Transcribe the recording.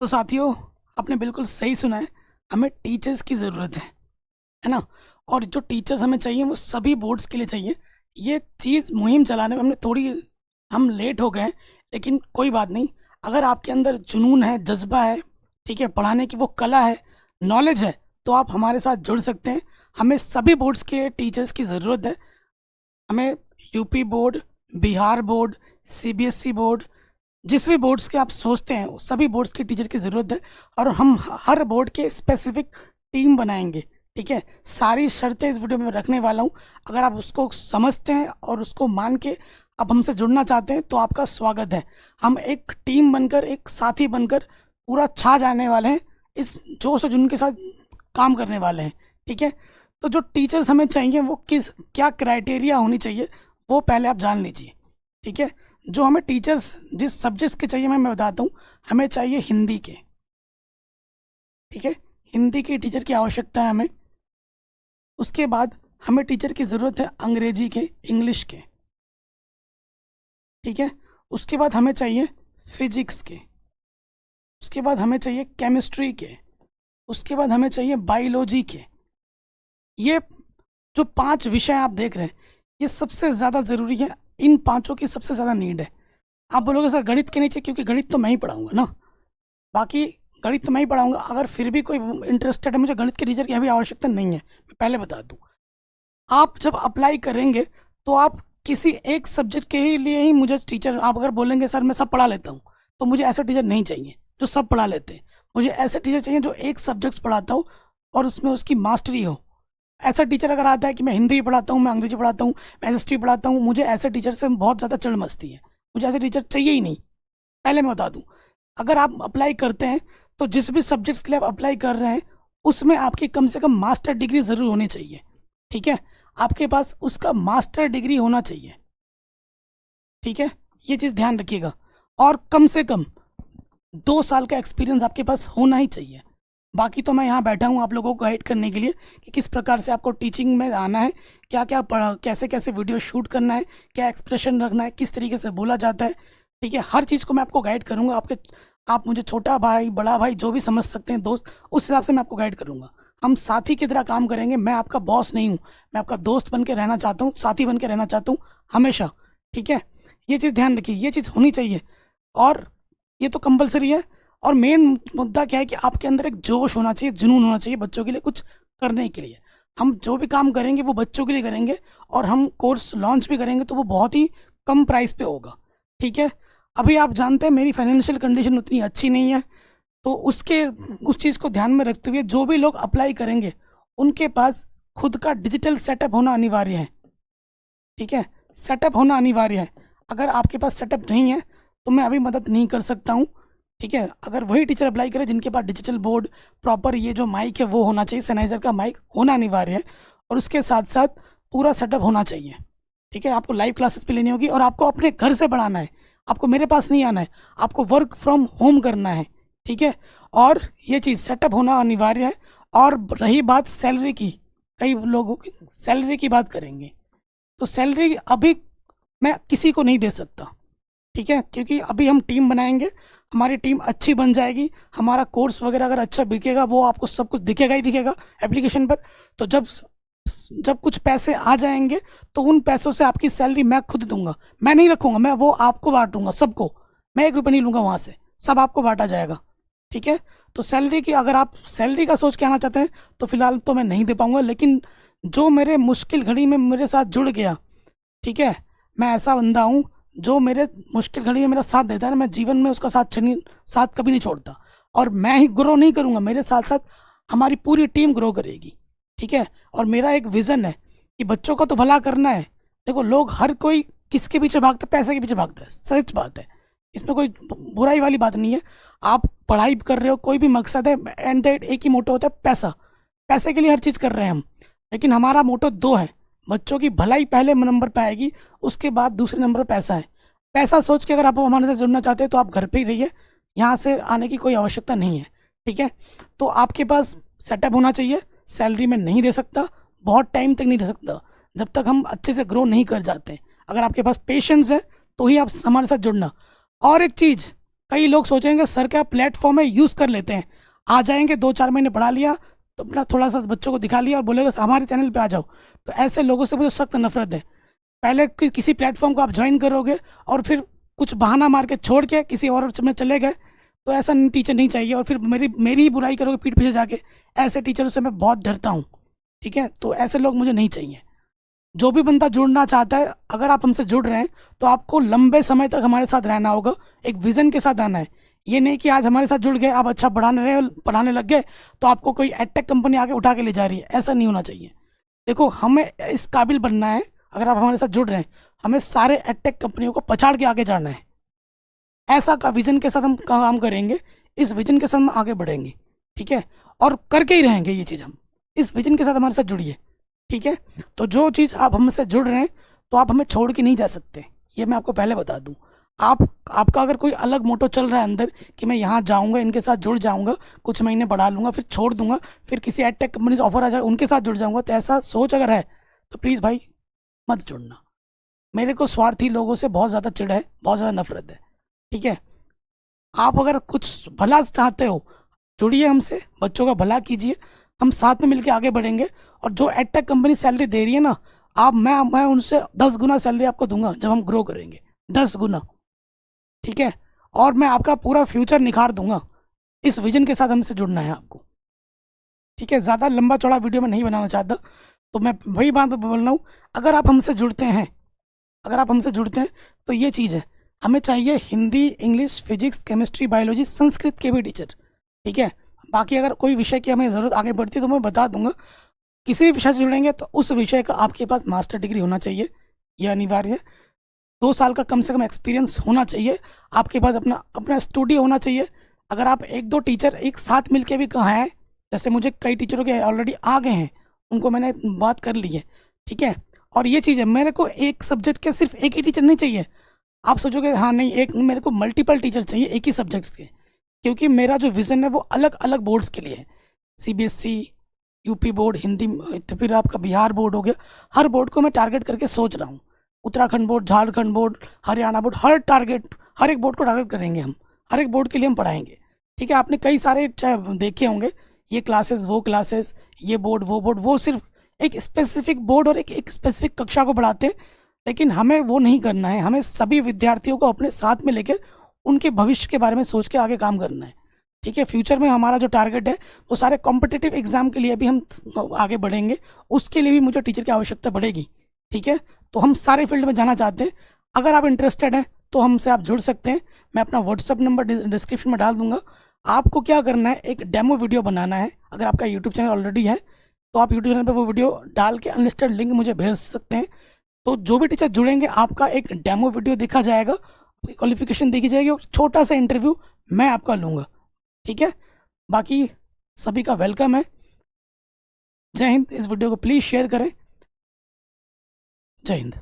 तो साथियों, आपने बिल्कुल सही सुना है। हमें टीचर्स की ज़रूरत है ना। और जो टीचर्स हमें चाहिए वो सभी बोर्ड्स के लिए चाहिए। ये चीज़ मुहिम चलाने में हम लेट हो गए हैं, लेकिन कोई बात नहीं। अगर आपके अंदर जुनून है, जज्बा है, ठीक है, पढ़ाने की वो कला है, नॉलेज है, तो आप हमारे साथ जुड़ सकते हैं। हमें सभी बोर्ड्स के टीचर्स की ज़रूरत है। हमें UP board, Bihar board, CBSE board, जिस भी बोर्ड्स के आप सोचते हैं उस सभी बोर्ड्स के टीचर की ज़रूरत है। और हम हर बोर्ड के स्पेसिफिक टीम बनाएंगे। ठीक है, सारी शर्तें इस वीडियो में रखने वाला हूँ। अगर आप उसको समझते हैं और उसको मान के आप हमसे जुड़ना चाहते हैं तो आपका स्वागत है। हम एक टीम बनकर, एक साथी बनकर पूरा छा जाने वाले हैं, इस जोश और जुनून के साथ काम करने वाले हैं। ठीक है, तो जो टीचर्स हमें चाहिए वो किस क्या क्राइटेरिया होनी चाहिए वो पहले आप जान लीजिए। ठीक है, जो हमें टीचर्स जिस सब्जेक्ट्स के चाहिए मैं बताता हूँ। हमें चाहिए हिंदी के। ठीक है, हिंदी के टीचर की आवश्यकता है हमें। उसके बाद हमें टीचर की ज़रूरत है अंग्रेजी के, इंग्लिश के। ठीक है, उसके बाद हमें चाहिए फिजिक्स के। उसके बाद हमें चाहिए केमिस्ट्री के। उसके बाद हमें चाहिए बायोलॉजी के। ये जो 5 विषय आप देख रहे हैं, ये सबसे ज़्यादा ज़रूरी है। इन पांचों की सबसे ज़्यादा नीड है। आप बोलोगे सर गणित के नीचे, क्योंकि गणित तो मैं ही पढ़ाऊंगा ना। बाकी गणित तो मैं ही पढ़ाऊंगा। अगर फिर भी कोई इंटरेस्टेड है, मुझे गणित के टीचर की अभी आवश्यकता नहीं है, मैं पहले बता दूं। आप जब अप्लाई करेंगे तो आप किसी एक सब्जेक्ट के ही लिए ही मुझे टीचर, आप अगर बोलेंगे सर मैं सब पढ़ा लेता हूँ, तो मुझे ऐसे टीचर नहीं चाहिए जो सब पढ़ा लेते हैं। मुझे ऐसे टीचर चाहिए जो एक सब्जेक्ट्स पढ़ाता हो और उसमें उसकी मास्टरी हो। ऐसा टीचर अगर आता है कि मैं हिंदी भी पढ़ाता हूँ, मैं अंग्रेजी पढ़ाता हूँ, मैं एसएसटी पढ़ाता हूँ, मुझे ऐसे टीचर से बहुत ज़्यादा चिढ़ मचती है। मुझे ऐसे टीचर चाहिए ही नहीं। पहले मैं बता दूँ, अगर आप अप्लाई करते हैं तो जिस भी सब्जेक्ट्स के लिए आप अप्लाई कर रहे हैं उसमें आपकी कम से कम मास्टर डिग्री ज़रूर होनी चाहिए। ठीक है, आपके पास उसका मास्टर डिग्री होना चाहिए। ठीक है, ये चीज़ ध्यान रखिएगा। और कम से कम 2 साल का एक्सपीरियंस आपके पास होना ही चाहिए। बाकी तो मैं यहाँ बैठा हूँ आप लोगों को गाइड करने के लिए कि किस प्रकार से आपको टीचिंग में आना है, क्या क्या कैसे कैसे वीडियो शूट करना है, क्या एक्सप्रेशन रखना है, किस तरीके से बोला जाता है। ठीक है, हर चीज़ को मैं आपको गाइड करूँगा। आप मुझे छोटा भाई, बड़ा भाई, जो भी समझ सकते हैं, दोस्त, उस हिसाब से मैं आपको गाइड करूँगा। हम साथी की तरह काम करेंगे। मैं आपका बॉस नहीं हूँ, मैं आपका दोस्त बन के रहना चाहता हूँ, साथी बन के रहना चाहता हूँ हमेशा। ठीक है, ये चीज़ ध्यान रखिए, ये चीज़ होनी चाहिए। और ये तो कंपलसरी है। और मेन मुद्दा क्या है कि आपके अंदर एक जोश होना चाहिए, जुनून होना चाहिए बच्चों के लिए कुछ करने के लिए। हम जो भी काम करेंगे वो बच्चों के लिए करेंगे। और हम कोर्स लॉन्च भी करेंगे तो वो बहुत ही कम प्राइस पे होगा। ठीक है, अभी आप जानते हैं मेरी फाइनेंशियल कंडीशन उतनी अच्छी नहीं है, तो उस चीज़ को ध्यान में रखते हुए जो भी लोग अप्लाई करेंगे उनके पास खुद का डिजिटल सेटअप होना अनिवार्य है। ठीक है, सेटअप होना अनिवार्य है। अगर आपके पास सेटअप नहीं है तो मैं अभी मदद नहीं कर सकता हूँ। ठीक है, अगर वही टीचर अप्लाई करे जिनके पास डिजिटल बोर्ड, प्रॉपर ये जो माइक है वो होना चाहिए, सैनिटाइजर का माइक होना अनिवार्य है। और उसके साथ साथ पूरा सेटअप होना चाहिए। ठीक है, आपको लाइव क्लासेस भी लेनी होगी और आपको अपने घर से पढ़ाना है। आपको मेरे पास नहीं आना है, आपको वर्क फ्रॉम होम करना है। ठीक है, और ये चीज़ सेटअप होना अनिवार्य है। और रही बात सैलरी की, कई लोगों की सैलरी की बात करेंगे, तो सैलरी अभी मैं किसी को नहीं दे सकता। ठीक है, क्योंकि अभी हम टीम बनाएंगे, हमारी टीम अच्छी बन जाएगी, हमारा कोर्स वगैरह अगर अच्छा बिकेगा वो आपको सब कुछ दिखेगा ही दिखेगा एप्लीकेशन पर। तो जब जब कुछ पैसे आ जाएंगे तो उन पैसों से आपकी सैलरी मैं खुद दूंगा। मैं नहीं रखूंगा, मैं वो आपको बांटूंगा सबको। मैं 1 रुपये नहीं लूंगा वहाँ से, सब आपको बांटा जाएगा। ठीक है, तो सैलरी की, अगर आप सैलरी का सोच के आना चाहते हैं तो फिलहाल तो मैं नहीं दे पाऊंगा। लेकिन जो मेरे मुश्किल घड़ी में मेरे साथ जुड़ गया, ठीक है, मैं ऐसा बंदा हूँ जो मेरे मुश्किल घड़ी में मेरा साथ देता है ना, मैं जीवन में उसका साथ कभी नहीं छोड़ता। और मैं ही ग्रो नहीं करूँगा, मेरे साथ साथ हमारी पूरी टीम ग्रो करेगी। ठीक है, और मेरा एक विज़न है कि बच्चों का तो भला करना है। देखो, लोग हर कोई किसके पीछे भागता है? पैसे के पीछे भागता है, सच बात है। इसमें कोई बुराई वाली बात नहीं है। आप पढ़ाई कर रहे हो, कोई भी मकसद है, एंड दैट एक ही मोटो होता है, पैसा। पैसे के लिए हर चीज़ कर रहे हैं हम। लेकिन हमारा मोटो 2 है। बच्चों की भलाई पहले नंबर पे आएगी, उसके बाद दूसरे नंबर पे पैसा है। पैसा सोच के अगर आप हमारे से जुड़ना चाहते हैं तो आप घर पे ही रहिए, यहाँ से आने की कोई आवश्यकता नहीं है। ठीक है, तो आपके पास सेटअप होना चाहिए। सैलरी मैं नहीं दे सकता, बहुत टाइम तक नहीं दे सकता, जब तक हम अच्छे से ग्रो नहीं कर जाते। अगर आपके पास पेशेंस है तो ही आप हमारे साथ जुड़ना। और एक चीज़, कई लोग सोचेंगे सर का प्लेटफॉर्म है, यूज़ कर लेते हैं, आ जाएंगे 2-4 महीने पढ़ा लिया तो अपना थोड़ा सा बच्चों को दिखा लिया और बोलेगा हमारे चैनल पे आ जाओ। तो ऐसे लोगों से मुझे सख्त नफरत है। पहले किसी प्लेटफॉर्म को आप ज्वाइन करोगे और फिर कुछ बहाना मार के छोड़ के किसी और में चले गए, तो ऐसा टीचर नहीं चाहिए। और फिर मेरी ही बुराई करोगे पीठ पीछे जाके, ऐसे टीचरों से मैं बहुत डरता हूँ। ठीक है, तो ऐसे लोग मुझे नहीं चाहिए। जो भी बंदा जुड़ना चाहता है, अगर आप हमसे जुड़ रहे हैं तो आपको लंबे समय तक हमारे साथ रहना होगा, एक विज़न के साथ आना है। ये नहीं कि आज हमारे साथ जुड़ गए, आप अच्छा पढ़ाने लग गए तो आपको कोई एडटेक कंपनी आके उठा के ले जा रही है, ऐसा नहीं होना चाहिए। देखो, हमें इस काबिल बनना है, अगर आप हमारे साथ जुड़ रहे हैं, हमें सारे एडटेक कंपनियों को पछाड़ के आगे जाना है। ऐसा का विजन के साथ हम काम करेंगे, इस विजन के साथ हम आगे बढ़ेंगे। ठीक है, और करके ही रहेंगे ये चीज़। हम इस विजन के साथ हमारे साथ जुड़िए। ठीक है, तो जो चीज़ आप हमसे जुड़ रहे हैं तो आप हमें छोड़ के नहीं जा सकते, ये मैं आपको पहले बता दूं। आपका अगर कोई अलग मोटो चल रहा है अंदर कि मैं यहाँ जाऊँगा, इनके साथ जुड़ जाऊँगा, कुछ महीने बढ़ा लूँगा, फिर छोड़ दूंगा, फिर किसी एडटेक कंपनी से ऑफर आ जाएगा, उनके साथ जुड़ जाऊँगा, तो ऐसा सोच अगर है तो प्लीज़ भाई मत जुड़ना। मेरे को स्वार्थी लोगों से बहुत ज़्यादा चिढ़ है, बहुत ज़्यादा नफरत है। ठीक है, आप अगर कुछ भला चाहते हो, जुड़िए हमसे, बच्चों का भला कीजिए, हम साथ में मिलकर आगे बढ़ेंगे। और जो एडटेक कंपनी सैलरी दे रही है ना, मैं उनसे 10 गुना सैलरी आपको दूंगा जब हम ग्रो करेंगे, 10 गुना। ठीक है, और मैं आपका पूरा फ्यूचर निखार दूंगा। इस विजन के साथ हमसे जुड़ना है आपको। ठीक है, ज़्यादा लंबा चौड़ा वीडियो में नहीं बनाना चाहता, तो मैं वही बात बोल रहा हूँ। अगर आप हमसे जुड़ते हैं, अगर आप हमसे जुड़ते हैं तो ये चीज़ है, हमें चाहिए Hindi, English, physics, chemistry, biology, Sanskrit के भी टीचर। ठीक है, बाकी अगर कोई विषय की हमें ज़रूरत आगे बढ़ती है तो मैं बता दूंगा। किसी भी विषय से जुड़ेंगे तो उस विषय का आपके पास मास्टर डिग्री होना चाहिए, यह अनिवार्य है। 2 साल का कम से कम एक्सपीरियंस होना चाहिए आपके पास, अपना अपना स्टूडियो होना चाहिए। अगर आप 1-2 टीचर एक साथ मिलके भी कहाँ हैं, जैसे मुझे कई टीचरों के ऑलरेडी आ गए हैं, उनको मैंने बात कर ली है। ठीक है, और ये चीज़ है, मेरे को एक सब्जेक्ट के सिर्फ एक ही टीचर नहीं चाहिए। आप सोचोगे हाँ नहीं, एक मेरे को मल्टीपल टीचर चाहिए एक ही सब्जेक्ट्स के, क्योंकि मेरा जो विज़न है वो अलग अलग बोर्ड्स के लिए है। CBSE, यूपी बोर्ड, हिंदी, तो फिर आपका बिहार बोर्ड हो गया। हर बोर्ड को मैं टारगेट करके सोच रहा हूँ, Uttarakhand board, Jharkhand board, Haryana board, हर एक बोर्ड को टारगेट करेंगे हम, हर एक बोर्ड के लिए हम पढ़ाएंगे। ठीक है, आपने कई सारे देखे होंगे, ये क्लासेस, वो क्लासेस, ये बोर्ड, वो बोर्ड, वो सिर्फ एक स्पेसिफिक बोर्ड और एक स्पेसिफिक कक्षा को पढ़ाते हैं। लेकिन हमें वो नहीं करना है, हमें सभी विद्यार्थियों को अपने साथ में लेकर उनके भविष्य के बारे में सोच के आगे काम करना है। ठीक है, फ्यूचर में हमारा जो टारगेट है वो सारे कॉम्पिटिटिव एग्जाम के लिए भी हम आगे बढ़ेंगे, उसके लिए भी मुझे टीचर की आवश्यकता पड़ेगी। ठीक है, तो हम सारे फील्ड में जाना चाहते हैं। अगर आप इंटरेस्टेड हैं तो हमसे आप जुड़ सकते हैं, मैं अपना व्हाट्सअप नंबर डिस्क्रिप्शन में डाल दूंगा। आपको क्या करना है, एक डेमो वीडियो बनाना है। अगर आपका यूट्यूब चैनल ऑलरेडी है तो आप यूट्यूब चैनल पर वो वीडियो डाल के अनलिस्टेड लिंक मुझे भेज सकते हैं। तो जो भी टीचर जुड़ेंगे, आपका एक डेमो वीडियो देखा जाएगा, क्वालिफिकेशन देखी जाएगी, और छोटा सा इंटरव्यू मैं आपका लूँगा। ठीक है, बाकी सभी का वेलकम है। जय हिंद। इस वीडियो को प्लीज़ शेयर करें। जय हिंद।